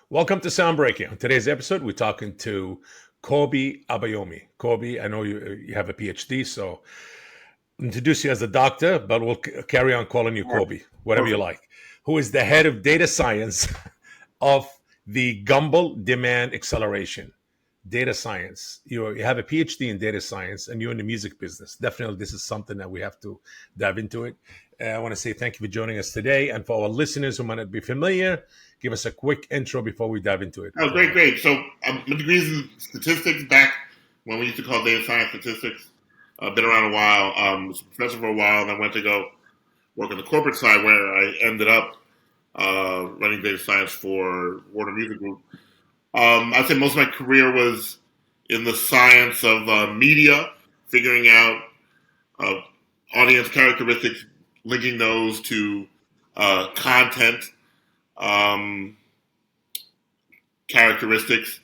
Welcome to SoundBreaker. On today's episode, we're talking to Kobi Abayomi. Kobi, I know you have a PhD, so I'll introduce you as a doctor, but we'll carry on calling you All right. Kobi, whatever you Perfect. like. Who is the head of data science of the Gumbel Demand Acceleration? Data science. You have a PhD in data science, and you're in the music business. Definitely, this is something that we have to dive into it. I want to say thank you for joining us today, and for our listeners who might not be familiar, give us a quick intro before we dive into it. Oh, great, great. So, my degrees in statistics back when we used to call data science statistics. Been around a while. Was a professor for a while, and I went to go work on the corporate side where I ended up running data science for Warner Music Group. I'd say most of my career was in the science of media, figuring out uh, audience characteristics, linking those to content um, characteristics.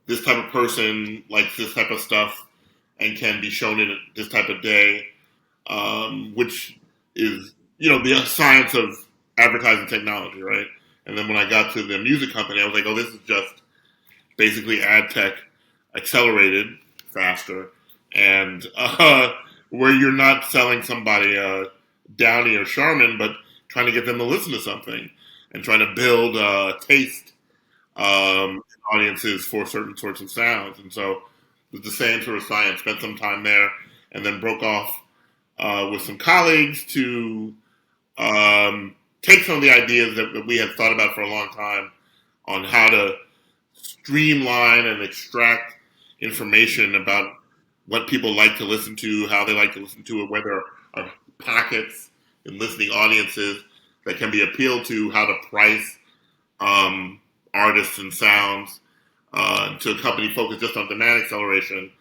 This type of person likes this type of stuff and can be shown in this type of day, which is, the science of advertising technology, right? And then when I got to the music company, I was like, oh, this is just basically ad tech accelerated faster, and where you're not selling somebody Downey or Charmin, but trying to get them to listen to something and trying to build taste audiences for certain sorts of sounds. And so it was the same sort of science. Spent some time there, and then broke off with some colleagues to take some of the ideas that we had thought about for a long time on how to streamline and extract information about what people like to listen to, how they like to listen to it, where there are pockets in listening audiences that can be appealed to, how to price artists and sounds to a company focused just on demand acceleration.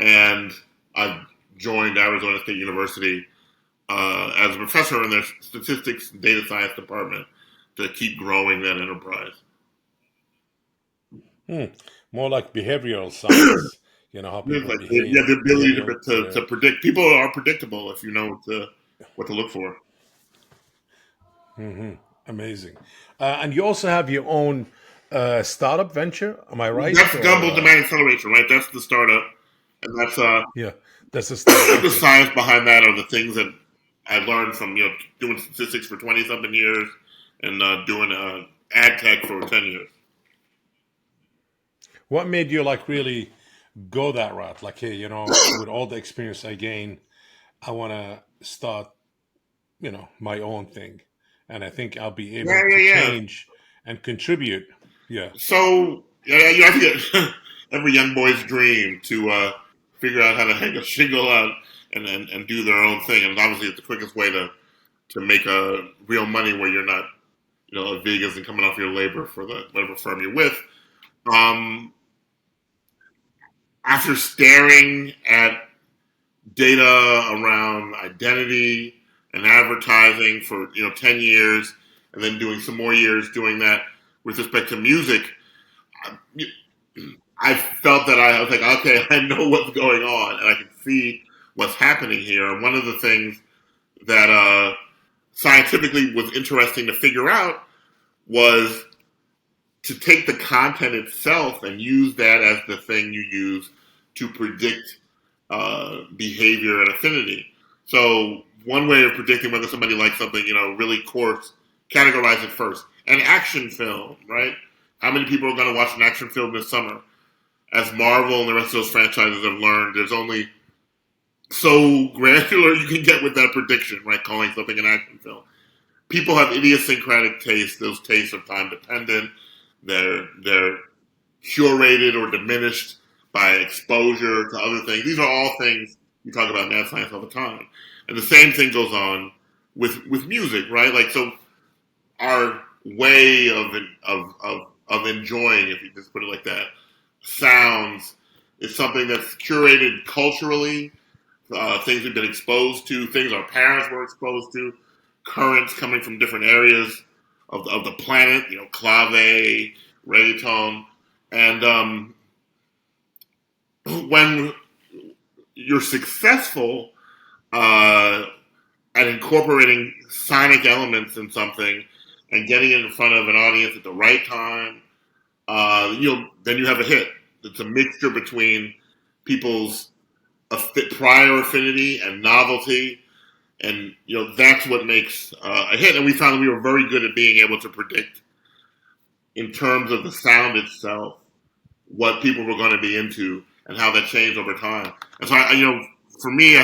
And I've joined Arizona State University as a professor in their statistics and data science department to keep growing that enterprise. Hmm. More like behavioral science. You know how It's people like behave. the ability Behavioral. to predict. People are predictable if you know what to look for. Amazing. And you also have your own startup venture. Am I right? That's Or Gumbel Demand Acceleration, right? That's the startup, and that's yeah, that's a startup. the Okay. science behind that are the things that I learned from doing statistics for 20 something years and doing ad tech for 10 years. What made you like really go that route? Like, hey, with all the experience I gain, I want to start, my own thing, and I think I'll be able Yeah, to yeah, yeah. change and contribute. Yeah. So yeah, I think every young boy's dream to figure out how to hang a shingle out and do their own thing, and obviously it's the quickest way to make a real money where you're not a Vegas and coming off your labor for the whatever firm you're with. Um, After staring at data around identity and advertising for 10 years, and then doing some more years doing that with respect to music, I felt that I was like, okay, I know what's going on, and I can see what's happening here. And one of the things that scientifically was interesting to figure out was to take the content itself and use that as the thing you use to predict behavior and affinity. So one way of predicting whether somebody likes something, really coarse, categorize it first. An action film, right? How many people are going to watch an action film this summer? As Marvel and the rest of those franchises have learned, there's only so granular you can get with that prediction, right? Calling something an action film. People have idiosyncratic tastes. Those tastes are time dependent. They're curated or diminished by exposure to other things. These are all things we talk about in math science all the time. And the same thing goes on with music, right? Like, so our way of enjoying, if you just put it like that, sounds is something that's curated culturally, things we've been exposed to, things our parents were exposed to, currents coming from different areas of the planet, clave, reggaeton. And when you're successful uh, at incorporating sonic elements in something and getting it in front of an audience at the right time then you have a hit. It's a mixture between people's prior affinity and novelty, and that's what makes a hit. And we found that we were very good at being able to predict, in terms of the sound itself, what people were going to be into and how that changed over time. And so, for me,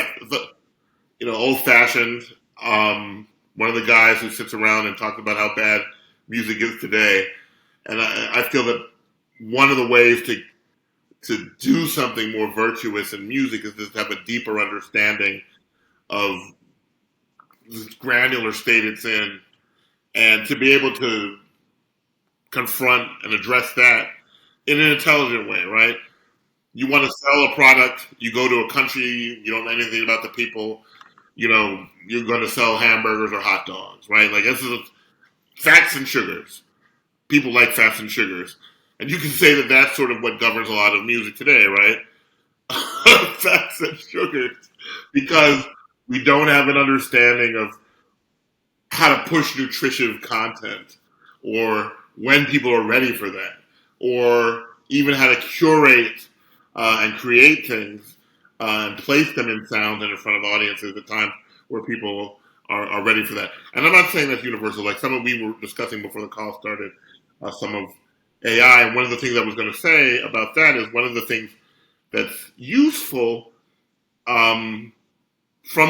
old fashioned. One of the guys who sits around and talks about how bad music is today, and I feel that one of the ways to do something more virtuous in music is just to have a deeper understanding of this granular state it's in, and to be able to confront and address that in an intelligent way, right? You want to sell a product, you go to a country, you don't know anything about the people, you're going to sell hamburgers or hot dogs, right? Like, this is fats and sugars. People like fats and sugars. And you can say that that's sort of what governs a lot of music today, right? Fats and sugars. Because we don't have an understanding of how to push nutritive content, or when people are ready for that, or even how to curate and create things and place them in sound and in front of audiences at times where people are ready for that. And I'm not saying that's universal. Like some of we were discussing before the call started, some of AI. And one of the things I was going to say about that is one of the things that's useful from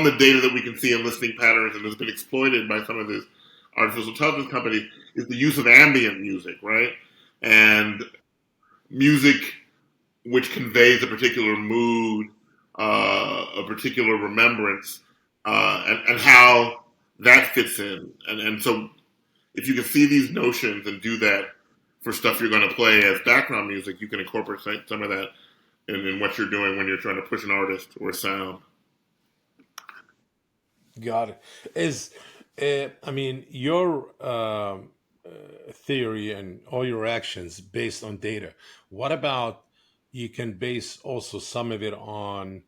the data that we can see in listening patterns and has been exploited by some of these artificial intelligence companies is the use of ambient music, right? And music which conveys a particular mood, a particular remembrance, and how that fits in. And so if you can see these notions and do that for stuff you're going to play as background music, you can incorporate some of that in what you're doing when you're trying to push an artist or a sound. Got it. I mean, your theory and all your actions based on data. What about you can base also some of it on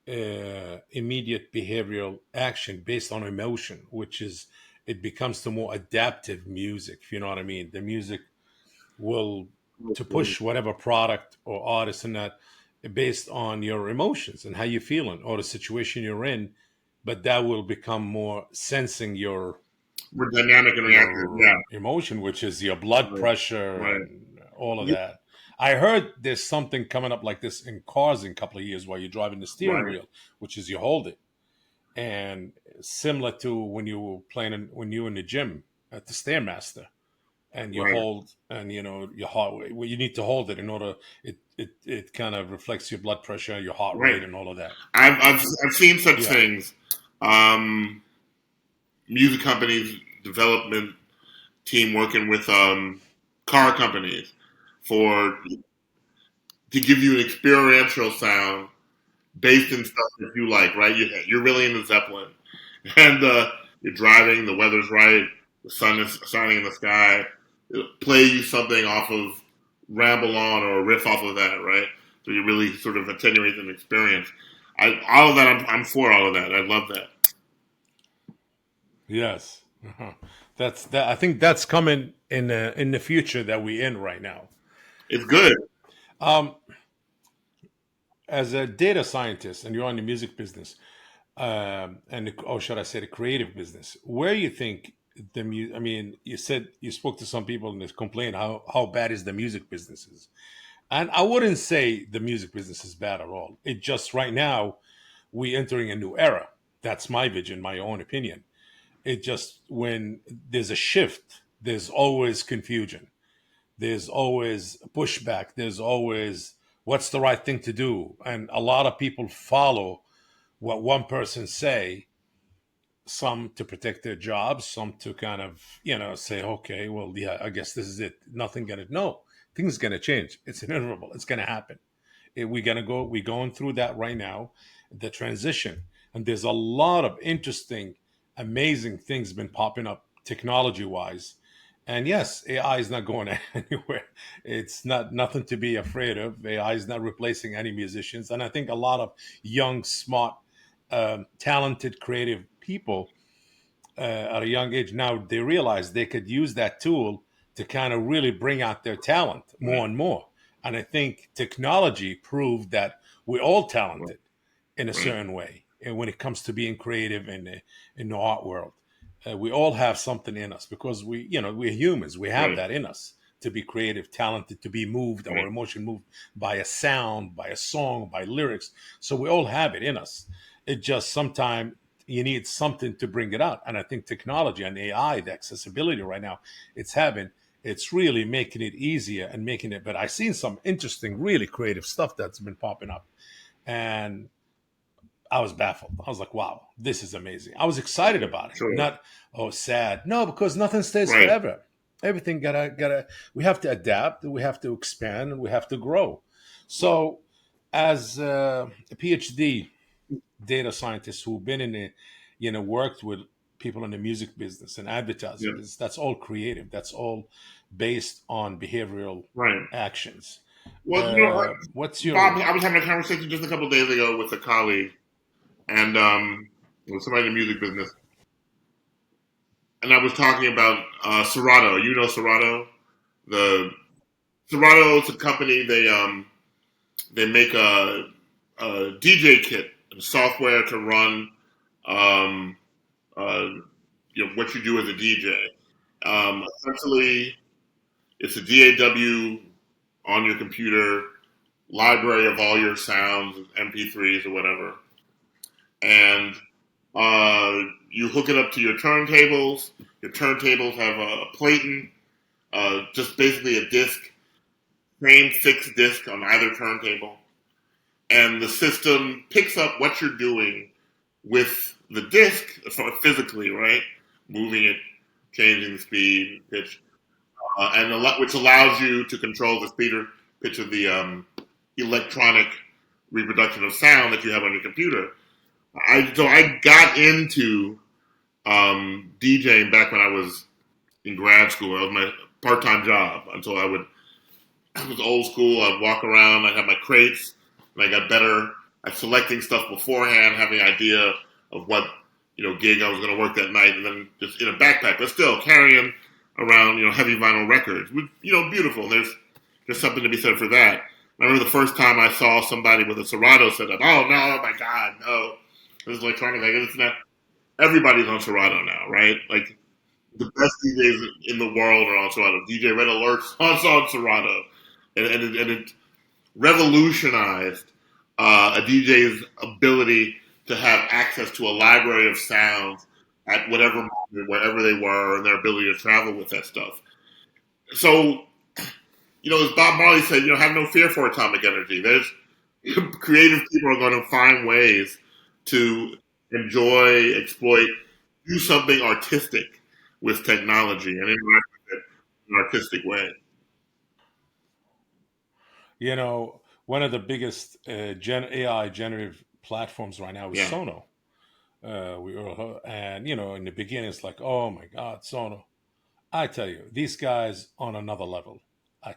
immediate behavioral action based on emotion, which is it becomes the more adaptive music, if you know what I mean. The music will to push whatever product or artist in that based on your emotions and how you're feeling or the situation you're in, but that will become more sensing We're dynamic and reactive, yeah. your emotion, which is your blood Right. pressure Right. and all of that. I heard there's something coming up like this in cars in a couple of years while you're driving the steering Right. wheel, which is you hold it. And similar to when you were playing when you were in the gym at the Stairmaster and you Right. hold and your heart rate. Well, you need to hold it in order it kind of reflects your blood pressure, your heart Right. rate and all of that. I've seen such Yeah. things. Music companies, development team working with car companies for to give you an experiential sound based in stuff that you like, right? You're really into Zeppelin, and you're driving, the weather's right, the sun is shining in the sky. It'll play you something off of Ramble On or a riff off of that, right? So you really sort of attenuate an experience. All of that, I'm for all of that. I love that. Yes. Uh-huh. That's that. I think that's coming in the future that we're in right now. It's good. Um, as a data scientist, and you're in the music business, or should I say, the creative business, where you think I mean, you said you spoke to some people and they complain how bad is the music business is, and I wouldn't say the music business is bad at all. It just right now we entering a new era. That's my vision, my own opinion. It just when there's a shift, there's always confusion. There's always pushback. There's always what's the right thing to do, and a lot of people follow what one person say. Some to protect their jobs, some to kind of say, okay, well, yeah, I guess this is it. Nothing gonna no, things gonna change. It's inevitable. It's gonna happen. We're going through that right now, the transition, and there's a lot of interesting, amazing things been popping up technology wise. And yes, AI is not going anywhere. It's not nothing to be afraid of. AI is not replacing any musicians, and I think a lot of young, smart, talented, creative people at a young age now they realize they could use that tool to kind of really bring out their talent more and more. And I think technology proved that we're all Right. talented in a Right. certain way. And when it comes to being creative in the art world, we all have something in us because we're humans. We have Right. that in us to be creative, talented, to be moved, our Right. emotion moved by a sound, by a song, by lyrics. So we all have it in us. It just sometimes you need something to bring it out. And I think technology and AI, the accessibility right now it's having, it's really making it easier and making it. But I've seen some interesting, really creative stuff that's been popping up, and I was baffled. I was like, wow, this is amazing. I was excited about it. Sure. Not, oh, sad. No, because nothing stays Right. forever. Everything gotta we have to adapt, we have to expand, and we have to grow. So as a PhD data scientist who've been in the, worked with people in the music business and advertising Yeah. business, that's all creative. That's all based on behavioral Right. actions. Well, What's Bob, your I was having a conversation just a couple of days ago with a colleague, and with somebody in the music business, and I was talking about Serato. You know Serato? The Serato is a company. They make a DJ kit and software to run um, uh, what you do as a DJ. Essentially, it's a DAW on your computer, library of all your sounds, MP3s or whatever, and you hook it up to your turntables. Your turntables have a Platin, just basically a disc, same fixed disc on either turntable, and the system picks up what you're doing with the disc physically, right? Moving it, changing the speed, pitch, which allows you to control the speed or pitch of the electronic reproduction of sound that you have on your computer. I got into DJing back when I was in grad school. That was my part time job until I was old school. I'd walk around. I'd have my crates, and I got better at selecting stuff beforehand, having an idea of what gig I was going to work that night, and then just in a backpack, but still carrying around heavy vinyl records. Beautiful. There's something to be said for that. I remember the first time I saw somebody with a Serato set up. Oh no! Oh my God! No! This is electronic. Like it's not. Everybody's on Serato now, right? Like the best DJs in the world are on Serato. DJ Red Alert's on Serato, and it revolutionized a DJ's ability to have access to a library of sounds at whatever moment, wherever they were, and their ability to travel with that stuff. So, as Bob Marley said, have no fear for atomic energy. There's creative people are going to find ways to enjoy, exploit, do something artistic with technology and interact with it in an artistic way. one of the biggest AI generative platforms right now is Yeah, Sono. And in the beginning, it's like, oh my God, Sono. I tell you, these guys on another level.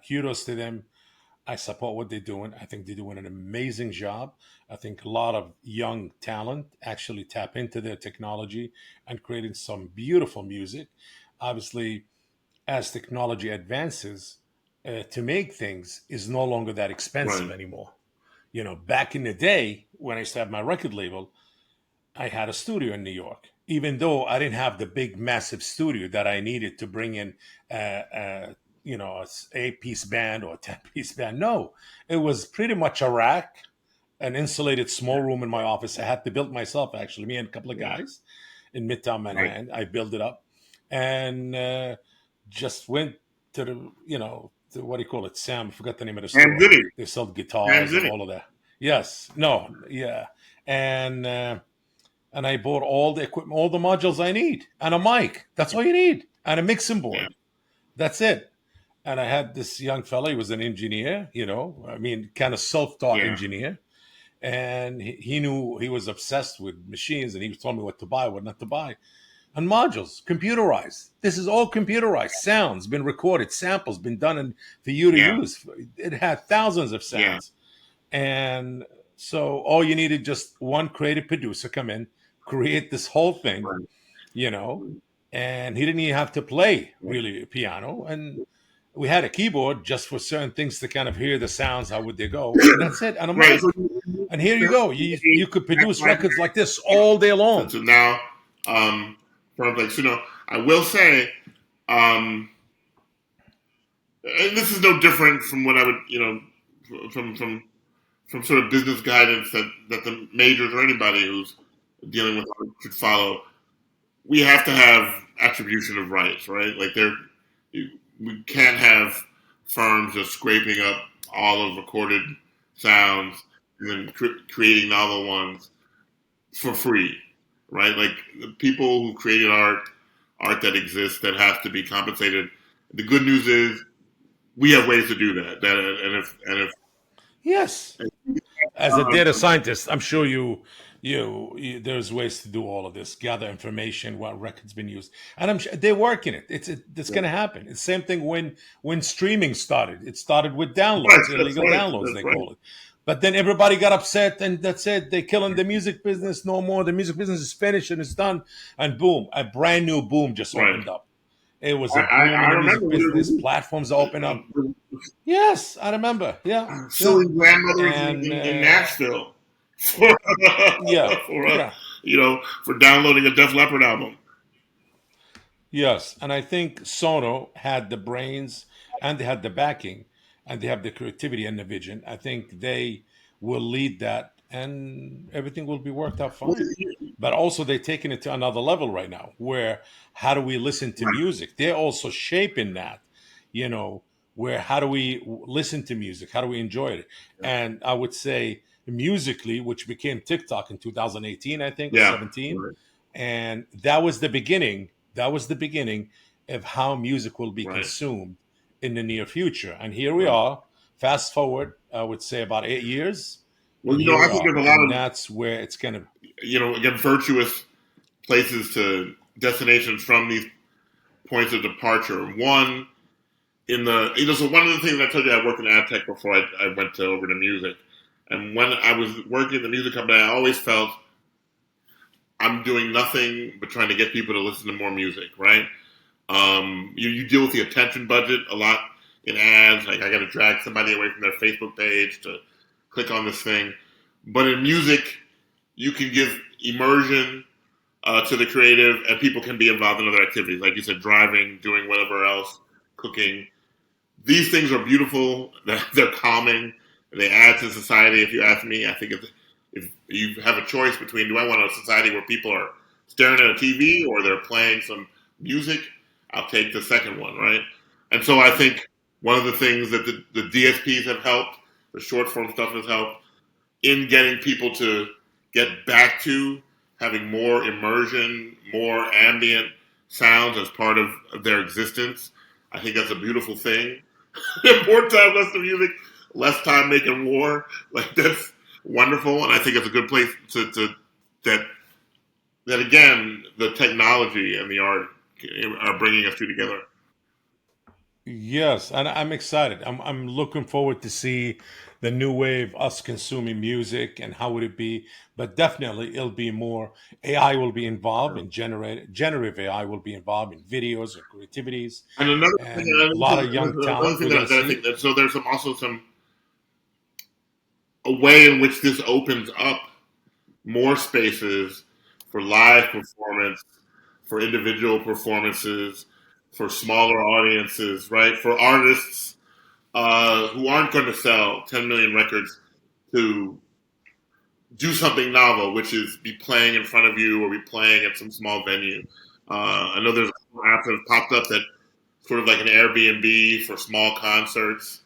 Kudos to them. I support what they're doing. I think they're doing an amazing job. I think a lot of young talent actually tap into their technology and creating some beautiful music. Obviously, as technology advances, to make things is no longer that expensive right. anymore. Back in the day when I used to have my record label, I had a studio in New York. Even though I didn't have the big, massive studio that I needed to bring in, a 8-piece band or a 10-piece band. No, it was pretty much a rack, an insulated small room in my office. I had to build myself, actually, me and a couple of Yeah, guys in Midtown right. Manhattan. I built it up and just went to what do you call it? Sam, I forgot the name of the Ham store. City. They sell Ham guitars and City. all of that. Yes, no, yeah. And I bought all the equipment, all the modules I need, and a mic. That's all you need, and a mixing Yeah, board. That's it. And I had this young fella. He was an engineer, kind of self-taught yeah, engineer, and he knew he was obsessed with machines, and he told me what to buy, what not to buy, and modules, computerized. This is all computerized. Sounds been recorded, samples been done, and for you to yeah, use. It had thousands of yeah. sounds, and so all you needed just one creative producer come in, create this whole thing, Right. you know, and he didn't even have to play really piano. And we had a keyboard just for certain things to kind of hear the sounds, how would they go, and that's it, and a right. So mic. And here you go. You could produce records like this all day long. so now, from like, so, I will say, um, and this is no different from what I would, from sort of business guidance that the majors or anybody who's dealing with art should follow. We have to have attribution of rights, right? Like we can't have firms just scraping up all of recorded sounds and then creating novel ones for free, right? Like the people who created art that exists that has to be compensated. The good news is we have ways to do that. And if Yes, as a data scientist, I'm sure you there's ways to do all of this, gather information, what records been used, and I'm sure they're working it. It's going to happen. It's the same thing when streaming started. It started with right, downloads, that's illegal right, downloads, that's they right, call it. But then everybody got upset, and that's it. They're killing the music business no more. The music business is finished and it's done. And boom, a brand new boom just right. opened up. It was I, a boom I, in I the remember music business. Platforms open up. Yes, I remember. Yeah, yeah, suing grandmothers and in Nashville for yeah, for yeah. for downloading a Def Leppard album. Yes, and I think Sono had the brains and they had the backing and they have the creativity and the vision. I think they will lead that and everything will be worked out Well, fine. But also they're taking it to another level right now where how do we listen to right, music? They're also shaping that, you know, where how do we listen to music? How do we enjoy it? And I would say musically, which became TikTok in 2018, I think, yeah, 17, right, and that was the beginning. That was the beginning of how music will be right, consumed in the near future. And here we right. are. Fast forward, I would say about 8 years, Well, and here I we think are. there's a lot And of that's where it's gonna. again virtuous places to destinations from these points of departure. One in the so one of the things I told you I worked in ad tech before I went to over to music, and when I was working at the music company, I always felt I'm doing nothing but trying to get people to listen to more music, right? You deal with the attention budget a lot in ads. Like I got to drag somebody away from their Facebook page to click on this thing. But in music, you can give immersion to the creative, and people can be involved in other activities, like you said, driving, doing whatever else, cooking. These things are beautiful. They're calming. They add to society. If you ask me, I think if you have a choice between do I want a society where people are staring at a TV or they're playing some music, I'll take the second one, right? And so I think one of the things that the DSPs have helped, the short form stuff has helped in getting people to get back to having more immersion, more ambient sounds as part of their existence. I think that's a beautiful thing. More time, less to music, less time making war. Like that's wonderful, and I think it's a good place to that that again the technology and the art are bringing us two together. Yes, and I'm excited. I'm looking forward to see the new wave us consuming music and how would it be. But definitely, it'll be more AI will be involved in generative AI will be involved in videos and creativities, And another thing, and a lot of young talent we're going to that I see. think that so there's also some a way in which this opens up more spaces for live performance, for individual performances, for smaller audiences, right? For artists who aren't going to sell 10 million records to do something novel, which is be playing in front of you or be playing at some small venue. I know there's apps that have popped up that sort of like an Airbnb for small concerts.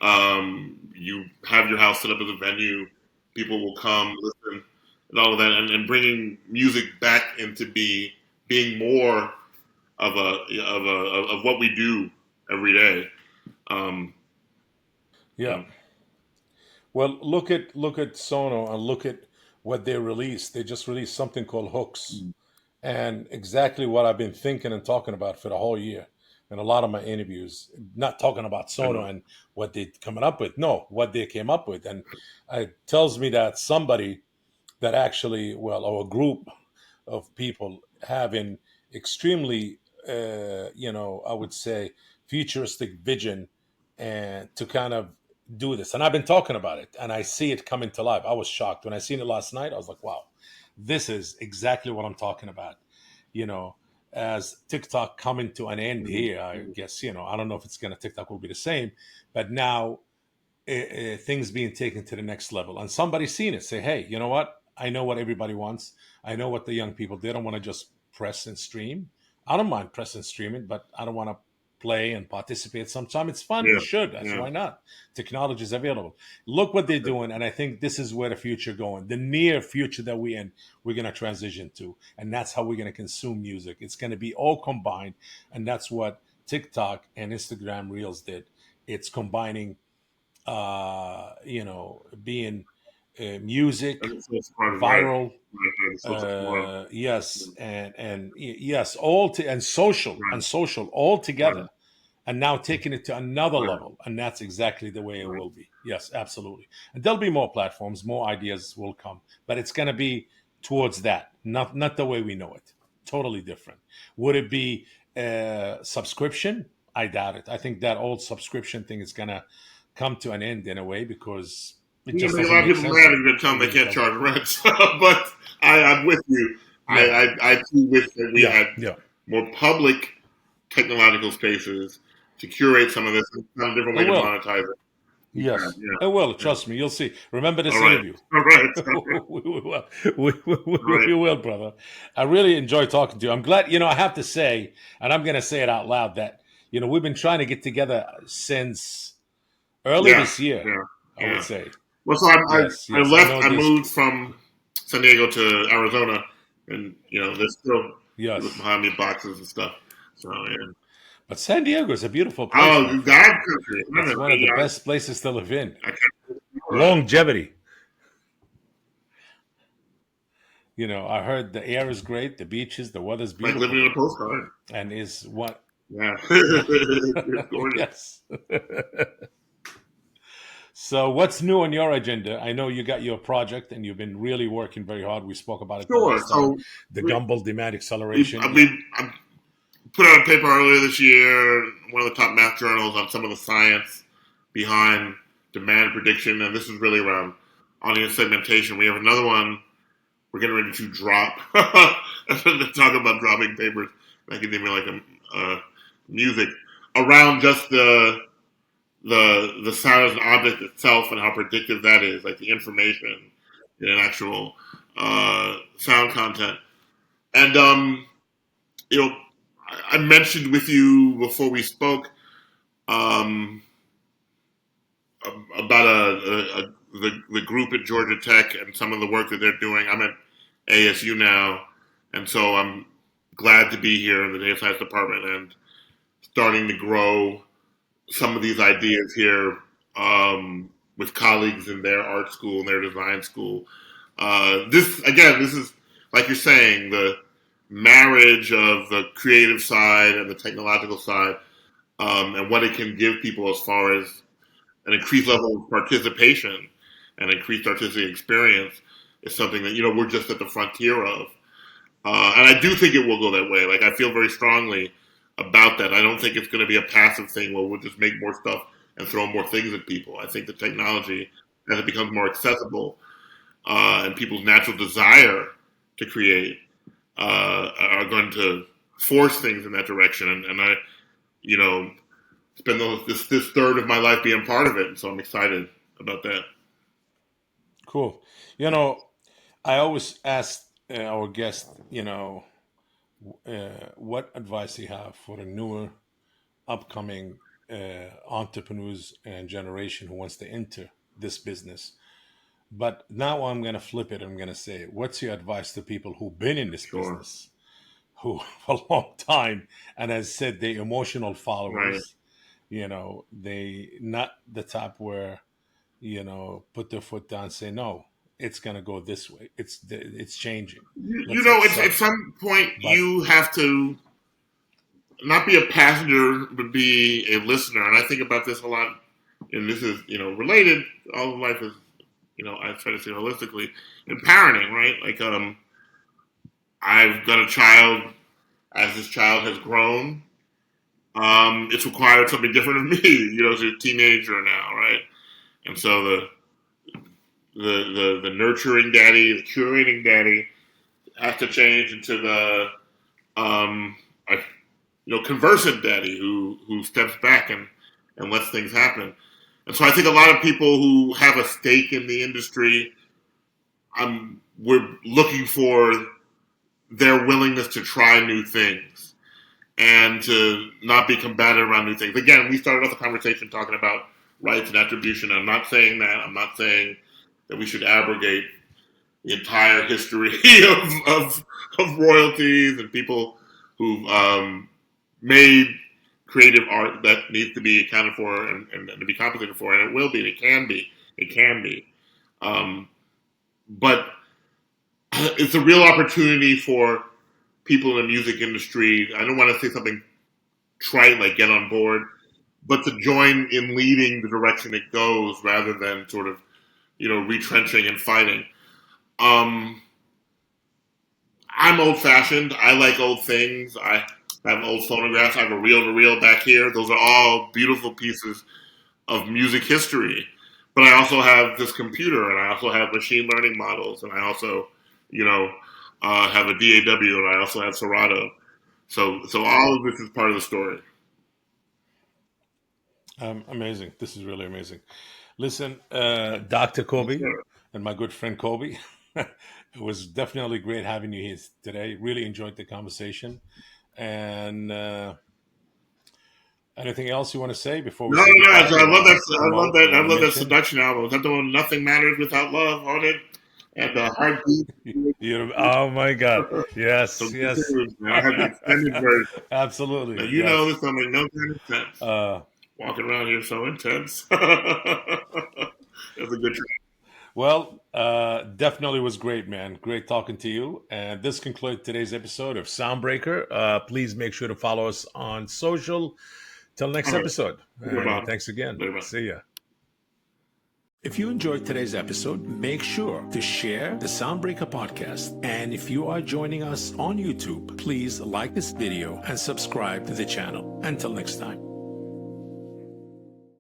You have your house set up as a venue. People will come, listen, and all of that, and bringing music back into being more of what we do every day. Um, Yeah. Well, look at Sono and look at what they released. They just released something called Hooks, and exactly what I've been thinking and talking about for the whole year. And a lot of my interviews, not talking about Sono and what they coming up with, no, what they came up with, and it tells me that somebody that actually, well, or a group of people having extremely, I would say, futuristic vision and to kind of do this. And I've been talking about it, and I see it coming to life. I was shocked when I seen it last night. I was like, wow, this is exactly what I'm talking about. You know, as TikTok coming to an end here, I guess, I don't know if it's gonna TikTok will be the same, but now things being taken to the next level. And somebody's seen it, say, hey, you know what? I know what everybody wants. I know what the young people did. I don't want to just press and stream. I don't mind press and streaming, but I don't want to play and participate. Sometimes it's fun. You Yeah, should. That's yeah. why not. Technology is available. Look what they're doing. And I think this is where the future going. The near future that we're going to transition to. And that's how we're going to consume music. It's going to be all combined. And that's what TikTok and Instagram Reels did. It's combining being music, And it's part of right, viral, the social forum. yes, and yes, and Right, social all right, together, and now taking it to another right. level, and that's exactly the way it Right. will be. Yes, absolutely, and there'll be more platforms, more ideas will come, but it's going to be towards that, not the way we know it. Totally different. Would it be subscription? I doubt it. I think that old subscription thing is going to come to an end in a way because it You're just gonna make a doesn't lot of make people sense mad to if me. you're gonna tell them It they really can't doesn't. charge rent. But I'm with you. Yeah, I too wish that we yeah, had yeah. more public technological spaces to curate some of this and find a different It way to will. monetize it. Yeah, Yes, yeah, it will. yeah. Trust me. You'll see. Remember All this right, interview. all right, we will. all right. We will, brother. I really enjoy talking to you. I'm glad, I have to say, and I'm going to say it out loud, that, we've been trying to get together since early Yeah, this year, yeah, I would yeah. say. Well, so Yes, I yes. I left. know I this. moved from San Diego to Arizona, and there's still you look Yes. behind me boxes and stuff. So yeah. But San Diego is a beautiful place, my Oh, friend. God country. I don't It's know. one of the best places to live in. I can't ignore that. Longevity. I heard the air is great, the beaches, the weather's It's like beautiful living in a there. postcard. And is what, Yeah. yeah. It's gorgeous. Yes. So, what's new on your agenda? I know you got your project and you've been really working very hard. We spoke about it the Sure. last time. So The we, Gumbel demand we, acceleration. Yeah. I put out a paper earlier this year, one of the top math journals, on some of the science behind demand prediction. And this is really around audience segmentation. We have another one we're getting ready to drop. Talk about dropping papers. Academia like music around just the sound as an object itself and how predictive that is, like the information in an actual sound content. And you know, I mentioned with you before we spoke um, about the group at Georgia Tech and some of the work that they're doing. I'm at ASU now, and so I'm glad to be here in the data science department and starting to grow some of these ideas here with colleagues in their art school and their design school. This is like you're saying, the marriage of the creative side and the technological side, and what it can give people as far as an increased level of participation and increased artistic experience is something that we're just at the frontier of. And I do think it will go that way. Like I feel very strongly about that. I don't think it's going to be a passive thing where we'll just make more stuff and throw more things at people. I think the technology, as it becomes more accessible, and people's natural desire to create, are going to force things in that direction. And I, you know, spend this third of my life being part of it, and so I'm excited about that. Cool. I always ask our guest, what advice you have for the newer, upcoming entrepreneurs and generation who wants to enter this business. But now I'm going to flip it. I'm going to say, what's your advice to people who've been in this Sure. business, who for a long time, and as said, they emotional Right. followers, they not the type where, put their foot down, say, no, it's going to go this way. It's changing. Let's It's at accept it. some point But you have to not be a passenger, but be a listener. And I think about this a lot. And this is, related. All of life is, I try to say holistically in parenting, right? Like, I've got a child as this child has grown, it's required something different of me. As a teenager now, right? And so the nurturing daddy, the curating daddy, has to change into the conversant daddy who steps back and lets things happen. And so I think a lot of people who have a stake in the industry, we're looking for their willingness to try new things and to not be combative around new things. Again, we started off the conversation talking about rights and attribution. I'm not saying that. I'm not saying that we should abrogate the entire history of royalties and people who've made creative art that needs to be accounted for and to be compensated for, and it will be, it can be. But it's a real opportunity for people in the music industry. I don't want to say something trite like get on board, but to join in leading the direction it goes rather than sort of, retrenching and fighting. I'm old fashioned. I like old things. I have old phonographs. I have a reel-to-reel back here. Those are all beautiful pieces of music history. But I also have this computer, and I also have machine learning models, and I also, have a DAW, and I also have Serato. So all of this is part of the story. Amazing. This is really amazing. Listen, Dr. Kobi and my good friend Kobi, it was definitely great having you here today. Really enjoyed the conversation. And anything else you want to say before we? No. I love that seduction album. Is that the one "Nothing Matters Without Love" on it? And the heartbeat. Oh my God! Yes, So yes. I have the extended version. Absolutely. Now, this don't make no kind of sense. Walking around here so intense. That's a good track. Well, definitely was great, man. Great talking to you. And this concludes today's episode of SoundBreaker. Please make sure to follow us on social. Till next episode. Thanks again. See ya. If you enjoyed today's episode, make sure to share the SoundBreaker podcast. And if you are joining us on YouTube, please like this video and subscribe to the channel. Until next time.